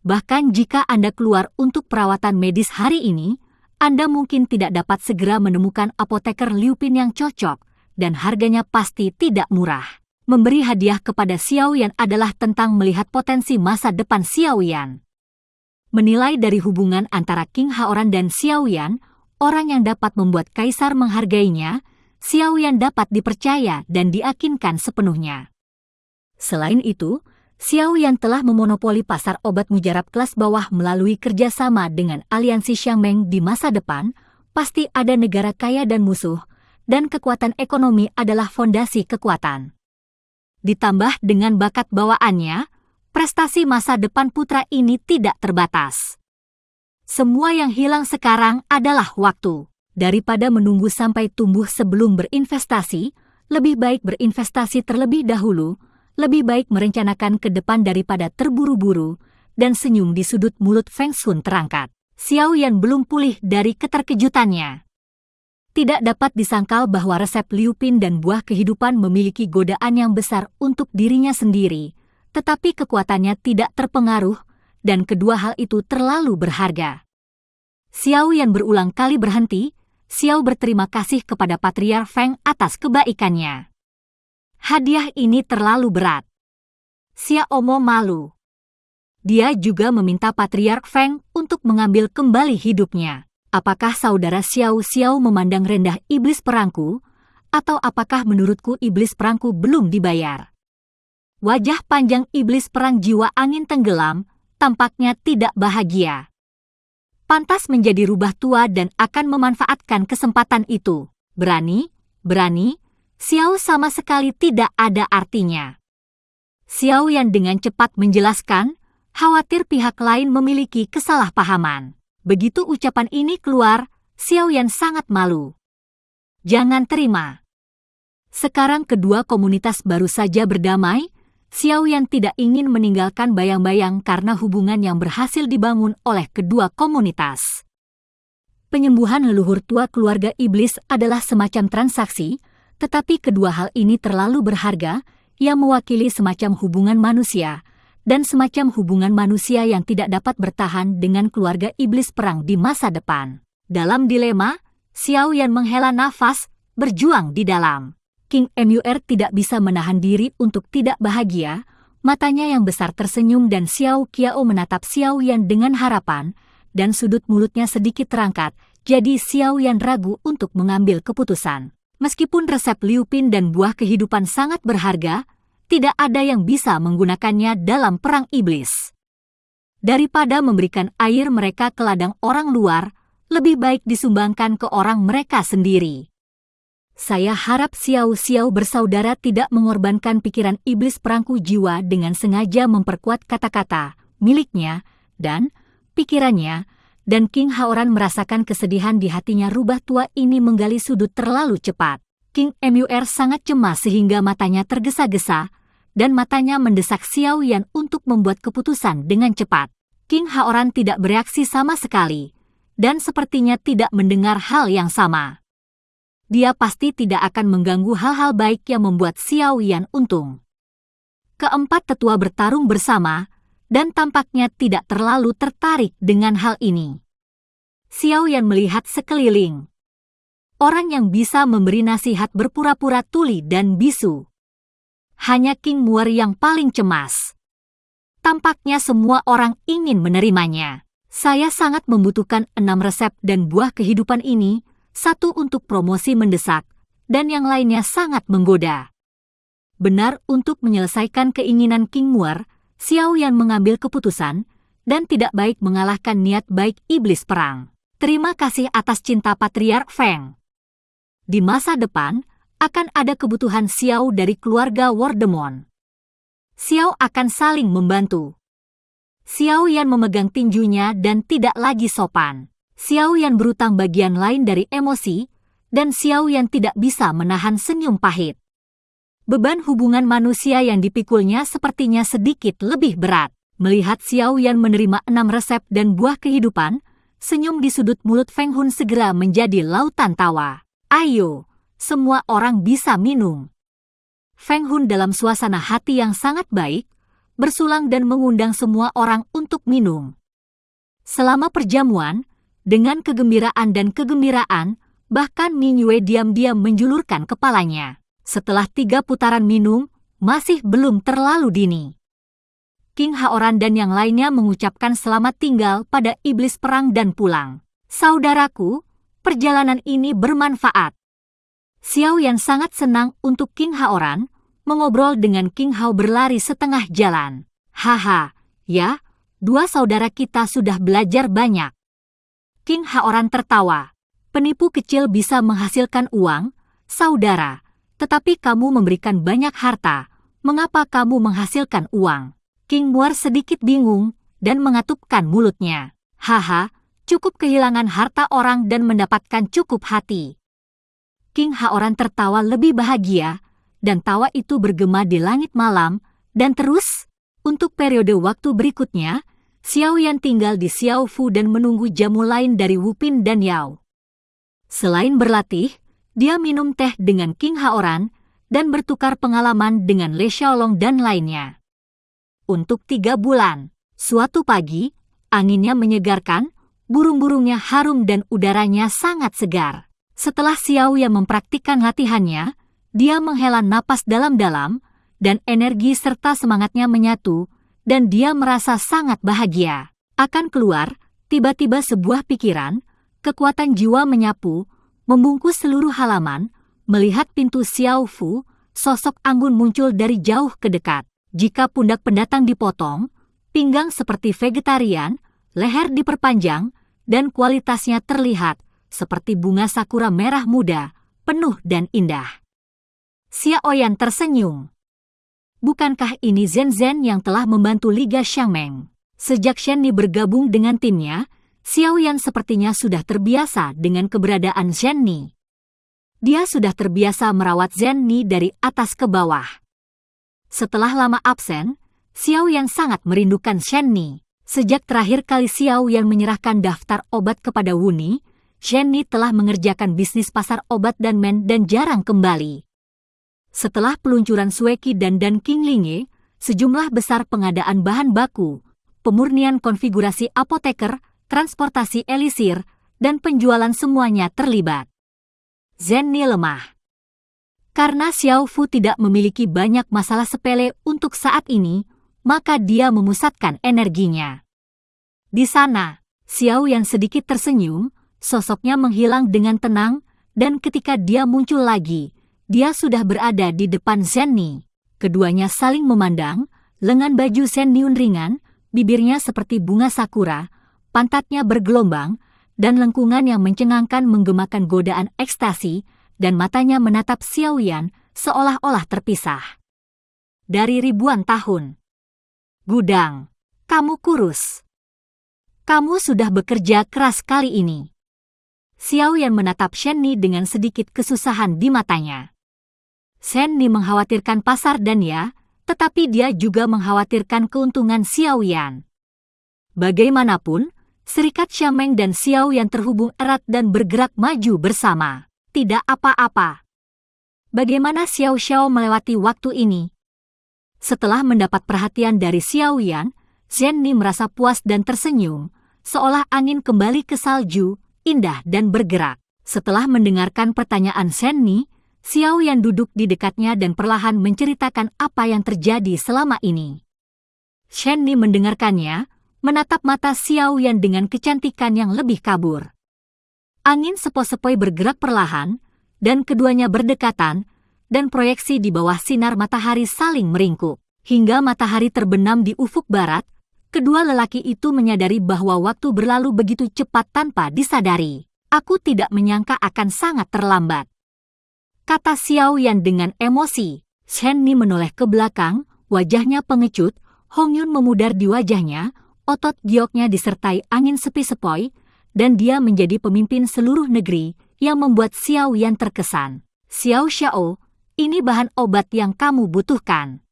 Bahkan jika Anda keluar untuk perawatan medis hari ini, Anda mungkin tidak dapat segera menemukan apoteker Liu Pin yang cocok, dan harganya pasti tidak murah. Memberi hadiah kepada Xiao Yan adalah tentang melihat potensi masa depan Xiao Yan. Menilai dari hubungan antara King Haoran dan Xiao Yan, orang yang dapat membuat kaisar menghargainya, Xiao Yan dapat dipercaya dan diyakinkan sepenuhnya. Selain itu, Xiao Yan telah memonopoli pasar obat mujarab kelas bawah melalui kerjasama dengan aliansi Xiangmeng di masa depan, pasti ada negara kaya dan musuh, dan kekuatan ekonomi adalah fondasi kekuatan. Ditambah dengan bakat bawaannya, prestasi masa depan putra ini tidak terbatas. Semua yang hilang sekarang adalah waktu. Daripada menunggu sampai tumbuh sebelum berinvestasi, lebih baik berinvestasi terlebih dahulu, lebih baik merencanakan ke depan daripada terburu-buru, dan senyum di sudut mulut Feng Sun terangkat. Xiao Yan belum pulih dari keterkejutannya. Tidak dapat disangkal bahwa resep Liu Pin dan buah kehidupan memiliki godaan yang besar untuk dirinya sendiri, tetapi kekuatannya tidak terpengaruh, dan kedua hal itu terlalu berharga. Xiao Yan berulang kali berhenti. Xiao berterima kasih kepada Patriark Feng atas kebaikannya. Hadiah ini terlalu berat. Xiao Mo malu. Dia juga meminta Patriark Feng untuk mengambil kembali hidupnya. Apakah saudara Xiao memandang rendah iblis perangku, atau apakah menurutku iblis perangku belum dibayar? Wajah panjang iblis perang jiwa angin tenggelam, tampaknya tidak bahagia. Pantas menjadi rubah tua dan akan memanfaatkan kesempatan itu. Berani, Xiao sama sekali tidak ada artinya. Xiao Yan dengan cepat menjelaskan, khawatir pihak lain memiliki kesalahpahaman. Begitu ucapan ini keluar, Xiao Yan sangat malu. Jangan terima. Sekarang kedua komunitas baru saja berdamai, Xiao Yan tidak ingin meninggalkan bayang-bayang karena hubungan yang berhasil dibangun oleh kedua komunitas. Penyembuhan leluhur tua keluarga iblis adalah semacam transaksi, tetapi kedua hal ini terlalu berharga, yang mewakili semacam hubungan manusia, dan semacam hubungan manusia yang tidak dapat bertahan dengan keluarga iblis perang di masa depan. Dalam dilema, Xiao Yan menghela nafas, berjuang di dalam. King Mur tidak bisa menahan diri untuk tidak bahagia, matanya yang besar tersenyum dan Xiao Qiao menatap Xiao Yan dengan harapan, dan sudut mulutnya sedikit terangkat, jadi Xiao Yan ragu untuk mengambil keputusan. Meskipun resep Liu Pin dan buah kehidupan sangat berharga, tidak ada yang bisa menggunakannya dalam perang iblis. Daripada memberikan air mereka ke ladang orang luar, lebih baik disumbangkan ke orang mereka sendiri. Saya harap Xiao bersaudara tidak mengorbankan pikiran iblis perangku jiwa dengan sengaja memperkuat kata-kata miliknya dan pikirannya, dan King Haoran merasakan kesedihan di hatinya rubah tua ini menggali sudut terlalu cepat. King Mur sangat cemas sehingga matanya tergesa-gesa, dan matanya mendesak Xiao Yan untuk membuat keputusan dengan cepat. King Haoran tidak bereaksi sama sekali, dan sepertinya tidak mendengar hal yang sama. dia pasti tidak akan mengganggu hal-hal baik yang membuat Xiao Yan untung. Keempat tetua bertarung bersama, dan tampaknya tidak terlalu tertarik dengan hal ini. Xiao Yan melihat sekeliling. Orang yang bisa memberi nasihat berpura-pura tuli dan bisu. Hanya King Muer yang paling cemas. Tampaknya semua orang ingin menerimanya. Saya sangat membutuhkan 6 resep dan buah kehidupan ini, 1 untuk promosi mendesak, dan yang lainnya sangat menggoda. Benar, untuk menyelesaikan keinginan King Muer, Xiao Yan mengambil keputusan, dan tidak baik mengalahkan niat baik iblis perang. Terima kasih atas cinta Patriark Feng. Di masa depan, akan ada kebutuhan Xiao dari keluarga Wardemon. Xiao akan saling membantu. Xiao Yan memegang tinjunya dan tidak lagi sopan. Xiao Yan berutang bagian lain dari emosi, dan Xiao Yan tidak bisa menahan senyum pahit. Beban hubungan manusia yang dipikulnya sepertinya sedikit lebih berat. Melihat Xiao Yan menerima 6 resep dan buah kehidupan, senyum di sudut mulut Feng Hun segera menjadi lautan tawa. Ayo, semua orang bisa minum. Feng Hun dalam suasana hati yang sangat baik, bersulang dan mengundang semua orang untuk minum. Selama perjamuan, dengan kegembiraan dan kegembiraan, bahkan Ning Yue diam-diam menjulurkan kepalanya. Setelah 3 putaran minum, masih belum terlalu dini. King Haoran dan yang lainnya mengucapkan selamat tinggal pada iblis perang dan pulang. Saudaraku, perjalanan ini bermanfaat. Xiao Yan sangat senang untuk King Haoran, mengobrol dengan King Hao berlari setengah jalan. Haha, ya, 2 saudara kita sudah belajar banyak. King Haoran tertawa. Penipu kecil bisa menghasilkan uang, saudara, tetapi kamu memberikan banyak harta, mengapa kamu menghasilkan uang? King Muer sedikit bingung dan mengatupkan mulutnya. Haha, cukup kehilangan harta orang dan mendapatkan cukup hati. King Haoran tertawa lebih bahagia, dan tawa itu bergema di langit malam, dan terus, untuk periode waktu berikutnya, Xiao Yan tinggal di Xiao Fu dan menunggu jamu lain dari Wu Pin dan Yao. Selain berlatih, dia minum teh dengan King Haoran, dan bertukar pengalaman dengan Le Xiaolong dan lainnya. Untuk 3 bulan, suatu pagi, anginnya menyegarkan, burung-burungnya harum dan udaranya sangat segar. Setelah Xiao Yan mempraktikkan latihannya, dia menghela napas dalam-dalam, dan energi serta semangatnya menyatu, dan dia merasa sangat bahagia. Akan keluar, tiba-tiba sebuah pikiran, kekuatan jiwa menyapu, membungkus seluruh halaman, melihat pintu Xiao Fu, sosok anggun muncul dari jauh ke dekat. Jika pundak pendatang dipotong, pinggang seperti vegetarian, leher diperpanjang, dan kualitasnya terlihat seperti bunga sakura merah muda, penuh dan indah. Xiao Yan tersenyum. Bukankah ini Zhen Zhen yang telah membantu Liga Xiangmeng? Sejak Shen Ni bergabung dengan timnya, Xiao Yan sepertinya sudah terbiasa dengan keberadaan Zhen Ni. Dia sudah terbiasa merawat Zhen Ni dari atas ke bawah. Setelah lama absen, Xiao Yan sangat merindukan Shen Ni. Sejak terakhir kali Xiao Yan menyerahkan daftar obat kepada Wu Ni, Shen Ni telah mengerjakan bisnis pasar obat dan men dan jarang kembali. Setelah peluncuran Sueki dan King Linge, sejumlah besar pengadaan bahan baku, pemurnian konfigurasi apoteker, transportasi elisir, dan penjualan semuanya terlibat. Zhen Ni lemah. Karena Xiao Fu tidak memiliki banyak masalah sepele untuk saat ini, maka dia memusatkan energinya. Di sana, Xiao yang sedikit tersenyum, sosoknya menghilang dengan tenang, dan ketika dia muncul lagi, dia sudah berada di depan Zhen Ni. Keduanya saling memandang, lengan baju Zhen Ni ringan, bibirnya seperti bunga sakura, pantatnya bergelombang, dan lengkungan yang mencengangkan menggemakan godaan ekstasi, dan matanya menatap Xiao Yan seolah-olah terpisah. Dari ribuan tahun. Gudang, kamu kurus. Kamu sudah bekerja keras kali ini. Xiao Yan menatap Shen Ni dengan sedikit kesusahan di matanya. Shen Ni mengkhawatirkan pasar dan ya, tetapi dia juga mengkhawatirkan keuntungan Xiao Yan. Bagaimanapun, Serikat Xiangmeng dan Xiao Yan terhubung erat dan bergerak maju bersama. tidak apa-apa. Bagaimana Xiao Xiao melewati waktu ini? Setelah mendapat perhatian dari Xiao Yan, Zhen Ni merasa puas dan tersenyum, seolah angin kembali ke salju, indah dan bergerak. Setelah mendengarkan pertanyaan Zhen Ni, Xiao Yan duduk di dekatnya dan perlahan menceritakan apa yang terjadi selama ini. Zhen Ni mendengarkannya, menatap mata Xiao Yan dengan kecantikan yang lebih kabur. Angin sepoi-sepoi bergerak perlahan, dan keduanya berdekatan, dan proyeksi di bawah sinar matahari saling meringkuk. Hingga matahari terbenam di ufuk barat, kedua lelaki itu menyadari bahwa waktu berlalu begitu cepat tanpa disadari. Aku tidak menyangka akan sangat terlambat, kata Xiao Yan dengan emosi. Zhen Ni menoleh ke belakang, wajahnya pengecut, Hong Yun memudar di wajahnya, otot gioknya disertai angin sepi-sepoi, dan dia menjadi pemimpin seluruh negeri, yang membuat Xiao Yan terkesan. Xiao Xiao, ini bahan obat yang kamu butuhkan.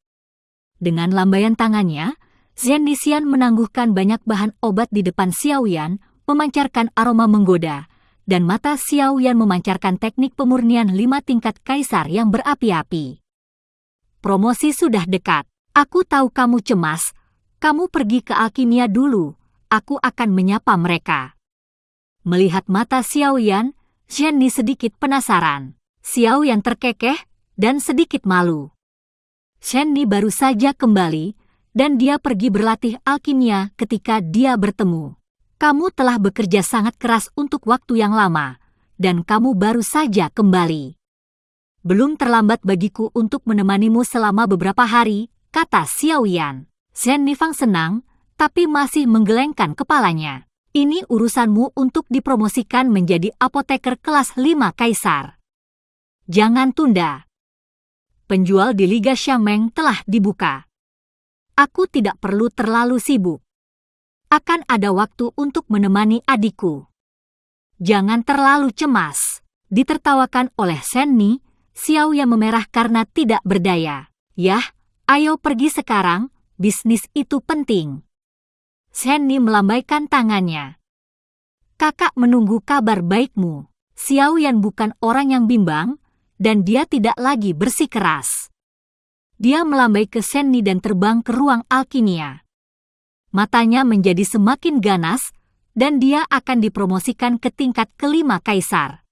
Dengan lambaian tangannya, Zhen Nixian menangguhkan banyak bahan obat di depan Xiao Yan, memancarkan aroma menggoda, dan mata Xiao Yan memancarkan teknik pemurnian 5 tingkat kaisar yang berapi-api. Promosi sudah dekat. Aku tahu kamu cemas. Kamu pergi ke alkimia dulu. Aku akan menyapa mereka. Melihat mata Xiao Yan, Zhen Ni sedikit penasaran. Xiao Yan terkekeh dan sedikit malu. Zhen Ni baru saja kembali, dan dia pergi berlatih alkimia ketika dia bertemu. Kamu telah bekerja sangat keras untuk waktu yang lama, dan kamu baru saja kembali. Belum terlambat bagiku untuk menemanimu selama beberapa hari, kata Xiao Yan. Zhen Nifang senang, tapi masih menggelengkan kepalanya. Ini urusanmu untuk dipromosikan menjadi apoteker kelas 5 kaisar. Jangan tunda. Penjual di Liga Xiangmeng telah dibuka. Aku tidak perlu terlalu sibuk. Akan ada waktu untuk menemani adikku. Jangan terlalu cemas. Ditertawakan oleh Zhen Ni, Xiao Yan memerah karena tidak berdaya. Yah, ayo pergi sekarang, bisnis itu penting. Zhen Ni melambaikan tangannya. Kakak menunggu kabar baikmu. Xiao Yan bukan orang yang bimbang, dan dia tidak lagi bersikeras. Dia melambai ke Zhen Ni dan terbang ke ruang alkimia. Matanya menjadi semakin ganas, dan dia akan dipromosikan ke tingkat kelima kaisar.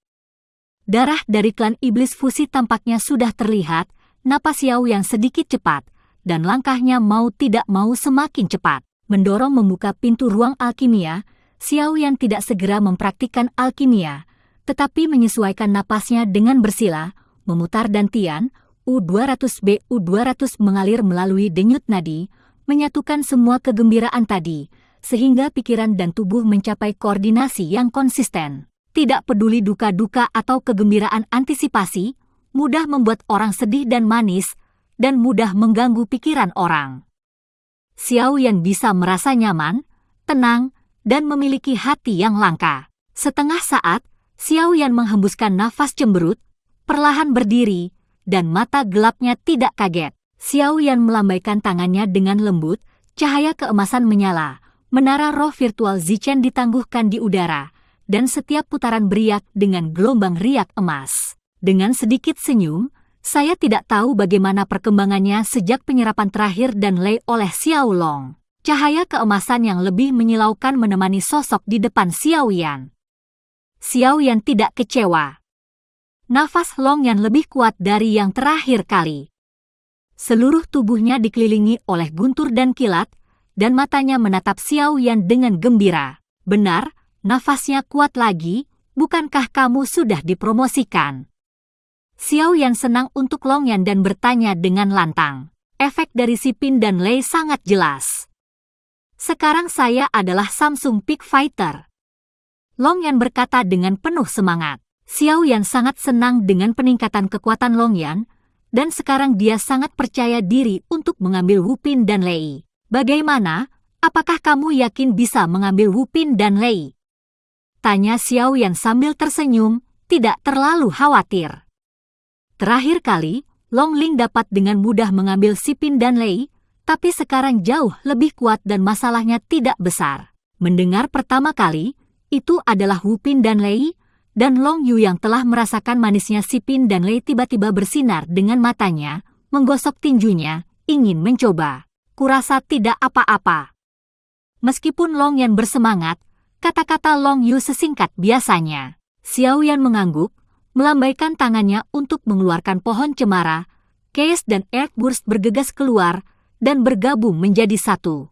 Darah dari klan iblis fusi tampaknya sudah terlihat, napas Xiao yang sedikit cepat, dan langkahnya mau tidak mau semakin cepat. Mendorong membuka pintu ruang alkimia, Xiao Yan tidak segera mempraktikkan alkimia, tetapi menyesuaikan napasnya dengan bersila, memutar dantian, U200B U200 mengalir melalui denyut nadi, menyatukan semua kegembiraan tadi, sehingga pikiran dan tubuh mencapai koordinasi yang konsisten. Tidak peduli duka-duka atau kegembiraan antisipasi, mudah membuat orang sedih dan manis, dan mudah mengganggu pikiran orang. Xiao Yan bisa merasa nyaman, tenang, dan memiliki hati yang langka. Setengah saat, Xiao Yan menghembuskan nafas cemberut, perlahan berdiri, dan mata gelapnya tidak kaget. Xiao Yan melambaikan tangannya dengan lembut, cahaya keemasan menyala, menara roh virtual Zichen ditangguhkan di udara, dan setiap putaran beriak dengan gelombang riak emas. Dengan sedikit senyum, saya tidak tahu bagaimana perkembangannya sejak penyerapan terakhir dan Lei oleh Xiao Long. Cahaya keemasan yang lebih menyilaukan menemani sosok di depan Xiao Yan. Xiao Yan tidak kecewa. Nafas Long Yan lebih kuat dari yang terakhir kali. Seluruh tubuhnya dikelilingi oleh guntur dan kilat, dan matanya menatap Xiao Yan dengan gembira. Benar, nafasnya kuat lagi, bukankah kamu sudah dipromosikan? Xiao Yan senang untuk Long Yan dan bertanya dengan lantang. Efek dari Sipin dan Lei sangat jelas. Sekarang saya adalah Samsung Peak Fighter. Long Yan berkata dengan penuh semangat. Xiao Yan sangat senang dengan peningkatan kekuatan Long Yan, dan sekarang dia sangat percaya diri untuk mengambil Wupin dan Lei. Bagaimana? Apakah kamu yakin bisa mengambil Wupin dan Lei? Tanya Xiao Yan sambil tersenyum, tidak terlalu khawatir. Terakhir kali, Long Ling dapat dengan mudah mengambil Sipin dan Lei, tapi sekarang jauh lebih kuat dan masalahnya tidak besar. Mendengar pertama kali, itu adalah Wupin dan Lei, Dan Long Yu yang telah merasakan manisnya Sipin dan Lei tiba-tiba bersinar dengan matanya, menggosok tinjunya, ingin mencoba. Kurasa tidak apa-apa. Meskipun Long Yan bersemangat, kata-kata Long Yu sesingkat biasanya. Xiao Yan mengangguk, melambaikan tangannya untuk mengeluarkan pohon cemara. Chaos dan Earthburst bergegas keluar dan bergabung menjadi satu.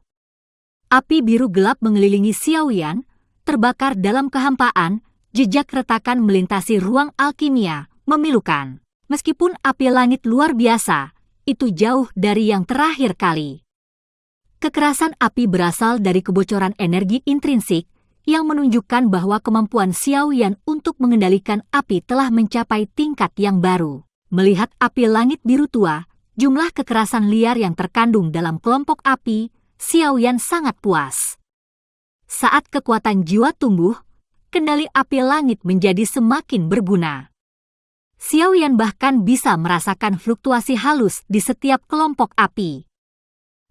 Api biru gelap mengelilingi Xiao Yan, terbakar dalam kehampaan, jejak retakan melintasi ruang alkimia, memilukan. Meskipun api langit luar biasa, itu jauh dari yang terakhir kali. Kekerasan api berasal dari kebocoran energi intrinsik yang menunjukkan bahwa kemampuan Xiao Yan untuk mengendalikan api telah mencapai tingkat yang baru. Melihat api langit biru tua, jumlah kekerasan liar yang terkandung dalam kelompok api, Xiao Yan sangat puas. Saat kekuatan jiwa tumbuh, kendali api langit menjadi semakin berguna. Xiao Yan bahkan bisa merasakan fluktuasi halus di setiap kelompok api.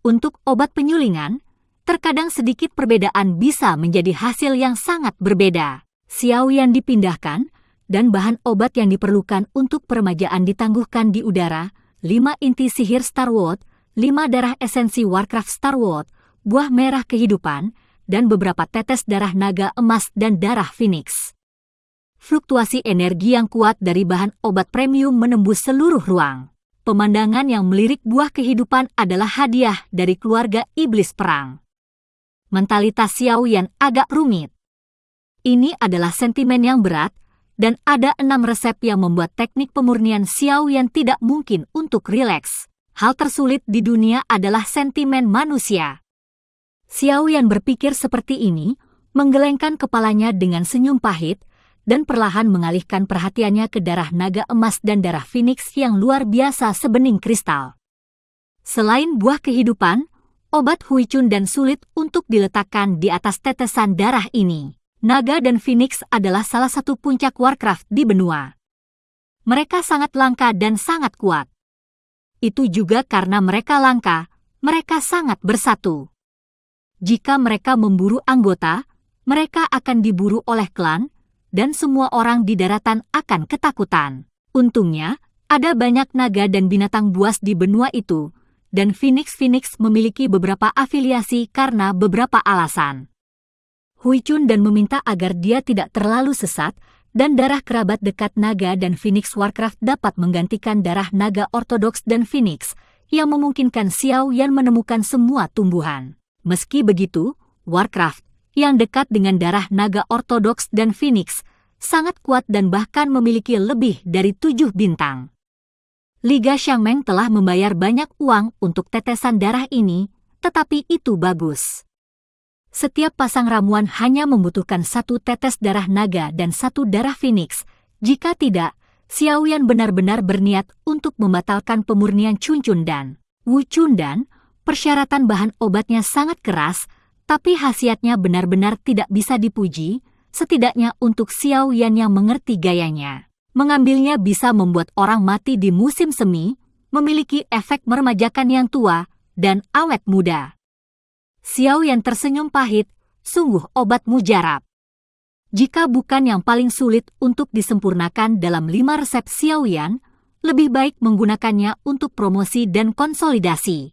Untuk obat penyulingan, terkadang sedikit perbedaan bisa menjadi hasil yang sangat berbeda. Xiao Yan dipindahkan, dan bahan obat yang diperlukan untuk peremajaan ditangguhkan di udara, 5 inti sihir Starwood, 5 darah esensi Warcraft Starwood, buah merah kehidupan, dan beberapa tetes darah naga emas dan darah Phoenix. Fluktuasi energi yang kuat dari bahan obat premium menembus seluruh ruang. Pemandangan yang melirik buah kehidupan adalah hadiah dari keluarga iblis perang. Mentalitas Xiao Yan agak rumit. Ini adalah sentimen yang berat, dan ada 6 resep yang membuat teknik pemurnian Xiao Yan tidak mungkin untuk rileks. Hal tersulit di dunia adalah sentimen manusia. Xiao Yan berpikir seperti ini, menggelengkan kepalanya dengan senyum pahit, dan perlahan mengalihkan perhatiannya ke darah naga emas dan darah Phoenix yang luar biasa sebening kristal. Selain buah kehidupan, obat Huicun dan sulit untuk diletakkan di atas tetesan darah ini. Naga dan Phoenix adalah salah satu puncak Warcraft di benua. Mereka sangat langka dan sangat kuat. Itu juga karena mereka langka, mereka sangat bersatu. Jika mereka memburu anggota, mereka akan diburu oleh klan, dan semua orang di daratan akan ketakutan. Untungnya, ada banyak naga dan binatang buas di benua itu, dan Phoenix memiliki beberapa afiliasi karena beberapa alasan. Huicun dan meminta agar dia tidak terlalu sesat, dan darah kerabat dekat naga dan Phoenix Warcraft dapat menggantikan darah naga ortodoks dan Phoenix, yang memungkinkan Xiao Yan menemukan semua tumbuhan. Meski begitu, Warcraft, yang dekat dengan darah naga ortodoks dan Phoenix, sangat kuat dan bahkan memiliki lebih dari 7 bintang. Liga Xiangmeng telah membayar banyak uang untuk tetesan darah ini, tetapi itu bagus. Setiap pasang ramuan hanya membutuhkan 1 tetes darah naga dan 1 darah Phoenix. Jika tidak, Xiao Yan benar-benar berniat untuk membatalkan pemurnian Chuncun dan Wucun dan persyaratan bahan obatnya sangat keras, tapi khasiatnya benar-benar tidak bisa dipuji, setidaknya untuk Xiao Yan yang mengerti gayanya. Mengambilnya bisa membuat orang mati di musim semi, memiliki efek meremajakan yang tua dan awet muda. Xiao Yan tersenyum pahit, sungguh obat mujarab. Jika bukan yang paling sulit untuk disempurnakan dalam 5 resep Xiao Yan, lebih baik menggunakannya untuk promosi dan konsolidasi.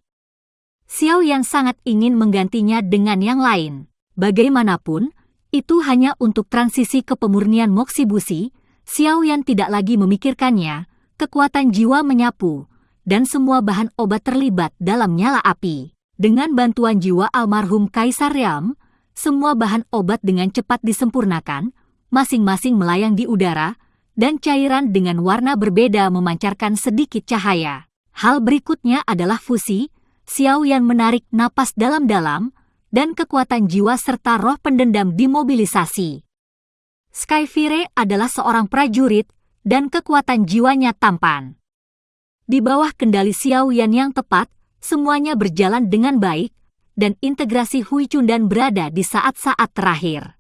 Xiao Yan sangat ingin menggantinya dengan yang lain. Bagaimanapun, itu hanya untuk transisi ke pemurnian Moxibushi. Xiao Yan tidak lagi memikirkannya, kekuatan jiwa menyapu, dan semua bahan obat terlibat dalam nyala api. Dengan bantuan jiwa almarhum Kaisar Realm, semua bahan obat dengan cepat disempurnakan, masing-masing melayang di udara, dan cairan dengan warna berbeda memancarkan sedikit cahaya. Hal berikutnya adalah fusi. Xiao Yan menarik napas dalam-dalam, dan kekuatan jiwa serta roh pendendam dimobilisasi. Skyfire adalah seorang prajurit, dan kekuatan jiwanya tampan. Di bawah kendali Xiao Yan yang tepat, semuanya berjalan dengan baik, dan integrasi Huicun dan berada di saat-saat terakhir.